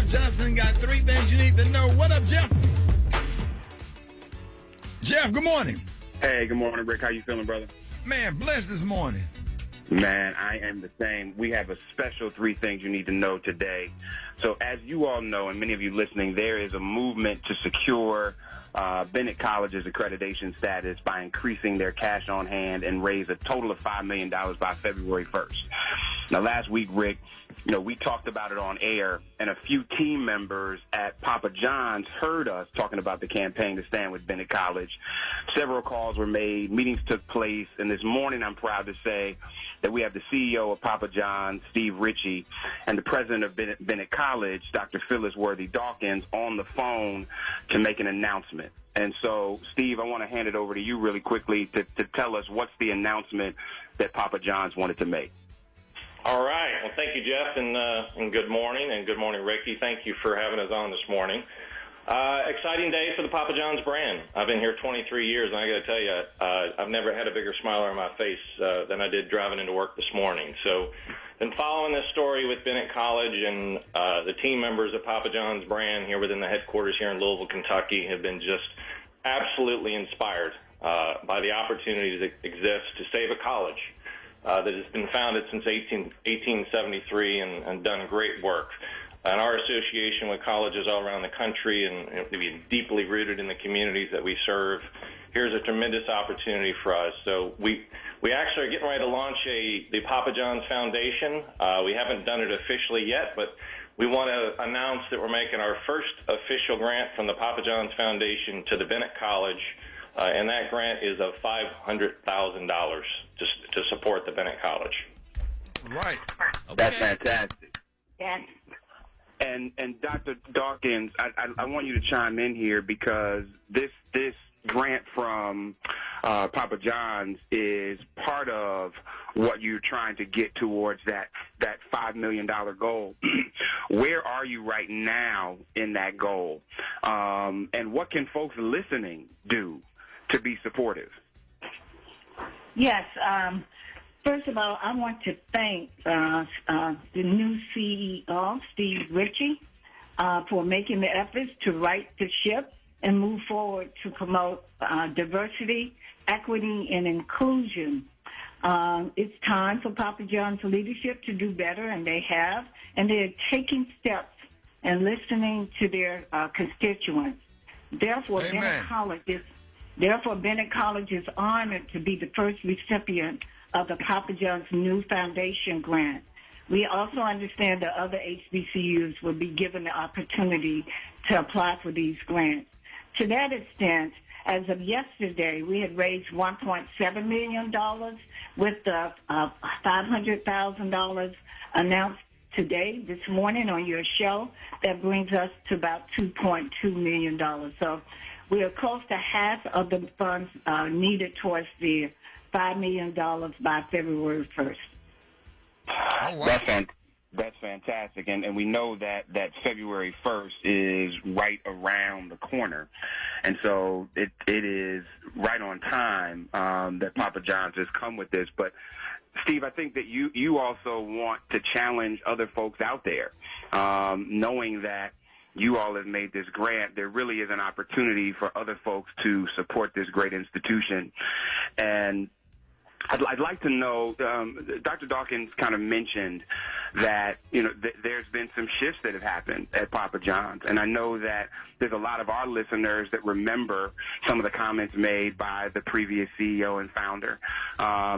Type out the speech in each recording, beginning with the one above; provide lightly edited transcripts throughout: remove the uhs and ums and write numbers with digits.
Jeff Johnson got 3 things you need to know. What up, Jeff? Jeff, good morning. Hey, good morning, Rick. How you feeling, brother? Man, blessed this morning. Man, I am the same. We have a special 3 things you need to know today. So as you all know, and many of you listening, there is a movement to secure Bennett College's accreditation status by increasing their cash on hand and raise a total of $5 million by February 1st. Now, last week, Rick, we talked about it on air, and a few team members at Papa John's heard us talking about the campaign to stand with Bennett College. Several calls were made, meetings took place, and this morning I'm proud to say that we have the CEO of Papa John's, Steve Rickey, and the president of Bennett College, Dr. Phyllis Worthy-Dawkins, on the phone to make an announcement. And so, Steve, I want to hand it over to you really quickly to tell us what's the announcement that Papa John's wanted to make. All right. Well, thank you, Jeff, and good morning, Rickey. Thank you for having us on this morning. Exciting day for the Papa John's brand. I've been here 23 years, and I got to tell you, I've never had a bigger smile on my face than I did driving into work this morning. So, been following this story with Bennett College, and the team members of Papa John's brand here within the headquarters here in Louisville, Kentucky, have been just absolutely inspired by the opportunity that exists to save a college that has been founded since 1873 and done great work. And our association with colleges all around the country and to be deeply rooted in the communities that we serve, here's a tremendous opportunity for us. So we actually are getting ready to launch the Papa John's Foundation. We haven't done it officially yet, but we want to announce that we're making our first official grant from the Papa John's Foundation to the Bennett College, and that grant is of $500,000 to support the Bennett College. Right. Okay. That's fantastic. Yeah. And Dr. Dawkins, I want you to chime in here because this grant from Papa John's is part of what you're trying to get towards that $5 million goal. Where are you right now in that goal? And what can folks listening do to be supportive? Yes. First of all, I want to thank the new CEO, Steve Rickey, for making the efforts to right the ship and move forward to promote diversity, equity, and inclusion. It's time for Papa John's leadership to do better, and they have, and they're taking steps and listening to their constituents. Therefore, Bennett College is honored to be the first recipient of the Papa John's new foundation grant. We also understand that other HBCUs will be given the opportunity to apply for these grants. To that extent, as of yesterday, we had raised $1.7 million with the $500,000 announced today, this morning on your show. That brings us to about $2.2 million. So we are close to half of the funds needed towards the $5 million by February 1st. Oh, wow. That's fantastic. And we know that February 1st is right around the corner. And so it is right on time that Papa John's has come with this. But, Steve, I think that you also want to challenge other folks out there, knowing that you all have made this grant. There really is an opportunity for other folks to support this great institution. And I'd like to know, Dr. Dawkins kind of mentioned that, there's been some shifts that have happened at Papa John's. And I know that there's a lot of our listeners that remember some of the comments made by the previous CEO and founder.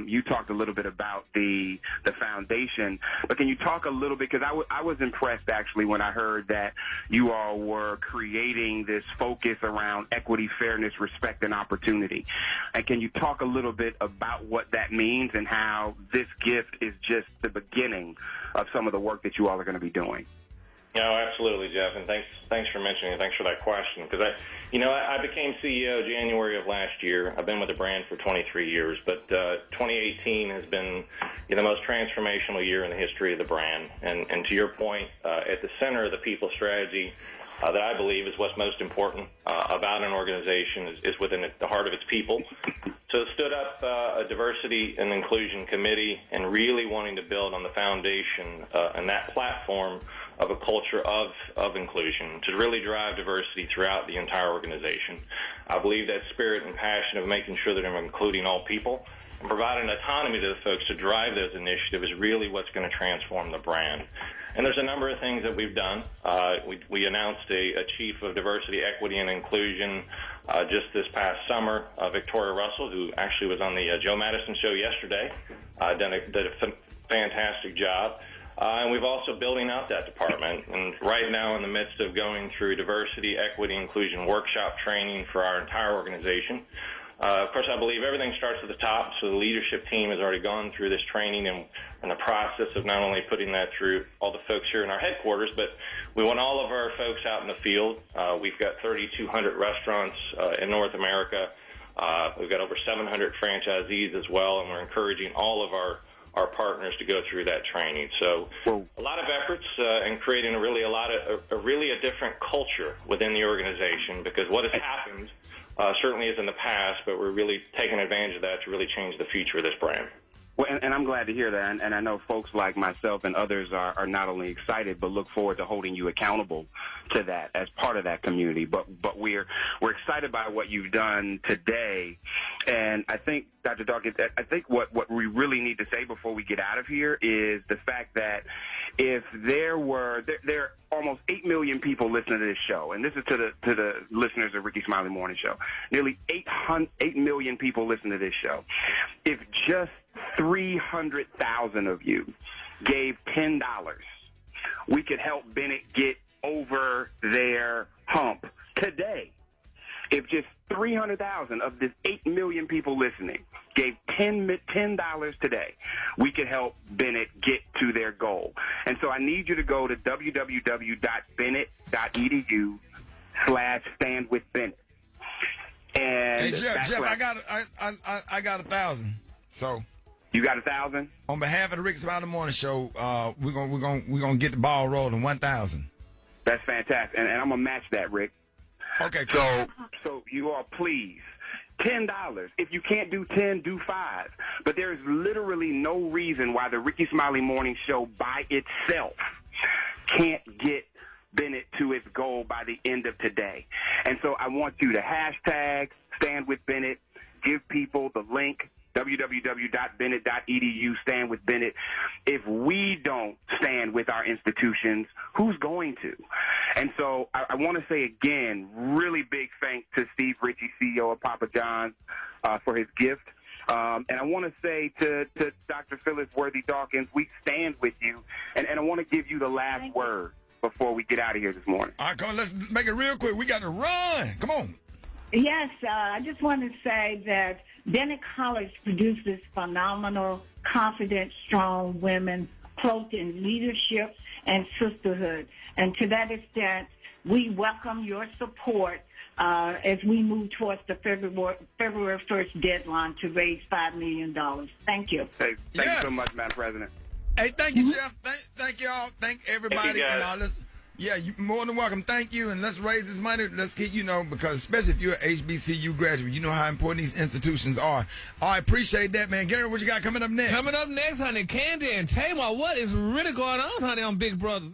You talked a little bit about the foundation, but can you talk a little bit, because I was impressed actually when I heard that you all were creating this focus around equity, fairness, respect, and opportunity. And can you talk a little bit about what that means and how this gift is just the beginning of some of the work that you all are going to be doing? No, absolutely, Jeff, and thanks for mentioning it. Thanks for that question, because I became CEO January of last year. I've been with the brand for 23 years, but 2018 has been the most transformational year in the history of the brand. And to your point, at the center of the people strategy that I believe is what's most important about an organization is within the heart of its people. So stood up a diversity and inclusion committee and really wanting to build on the foundation and that platform of a culture of inclusion, to really drive diversity throughout the entire organization. I believe that spirit and passion of making sure that I'm including all people and providing autonomy to the folks to drive those initiatives is really what's going to transform the brand. And there's a number of things that we've done. We announced a chief of diversity, equity, and inclusion just this past summer, Victoria Russell, who actually was on the Joe Madison show yesterday, did a fantastic job. And we've also building out that department. And right now in the midst of going through diversity, equity, inclusion workshop training for our entire organization. Of course, I believe everything starts at the top, so the leadership team has already gone through this training and in the process of not only putting that through all the folks here in our headquarters, but we want all of our folks out in the field. We've got 3,200 restaurants in North America. We've got over 700 franchisees as well, and we're encouraging all of our partners to go through that training. So a lot of efforts in creating a really different culture within the organization, because what has happened certainly is in the past, but we're really taking advantage of that to really change the future of this brand. Well, and I'm glad to hear that, and I know folks like myself and others are not only excited, but look forward to holding you accountable to that as part of that community. But we're excited by what you've done today, and I think, Dr. Dawkins, I think what we really need to say before we get out of here is the fact that if there are almost 8 million people listening to this show, and this is to the listeners of Rickey Smiley Morning Show, nearly 8 million people listen to this show. If just 300,000 of you gave $10, we could help Bennett get over their hump today. If just 300,000 of this 8 million people listening gave $10 today, we could help Bennett get to their goal. And so I need you to go to www.bennett.edu/standwithbennett. And hey, Jeff, I got 1,000. So you got 1,000? On behalf of the Rickey Smiley Morning Show, we're gonna get the ball rolling. 1,000. That's fantastic, and I'm gonna match that, Rick. Okay, cool. So you all, please, $10. If you can't do 10, do 5. But there is literally no reason why the Rickey Smiley Morning Show by itself can't get Bennett to its goal by the end of today. And so I want you to hashtag Stand With Bennett, give people the link, www.bennett.edu, stand with Bennett. If we don't stand with our institutions, who's going to? And so I want to say again, really big thanks to Steve Rickey, CEO of Papa John's, for his gift. And I want to say to Dr. Phyllis Worthy-Dawkins, we stand with you. And I want to give you the last word before we get out of here this morning. All right, come on, let's make it real quick. We got to run. Come on. Yes, I just want to say that Bennett College produces phenomenal, confident, strong women clothed in leadership and sisterhood. And to that extent, we welcome your support as we move towards the February 1st deadline to raise $5 million. Thank you. Hey, thank you so much, Madam President. Hey, thank you, Jeff. Thank you all. Thank everybody. Thank you, yeah, you're more than welcome. Thank you, and let's raise this money. Let's get, because especially if you're an HBCU graduate, you know how important these institutions are. All right, appreciate that, man. Gary, what you got coming up next? Coming up next, honey, Candy and Tamar. What is really going on, honey, on Big Brother?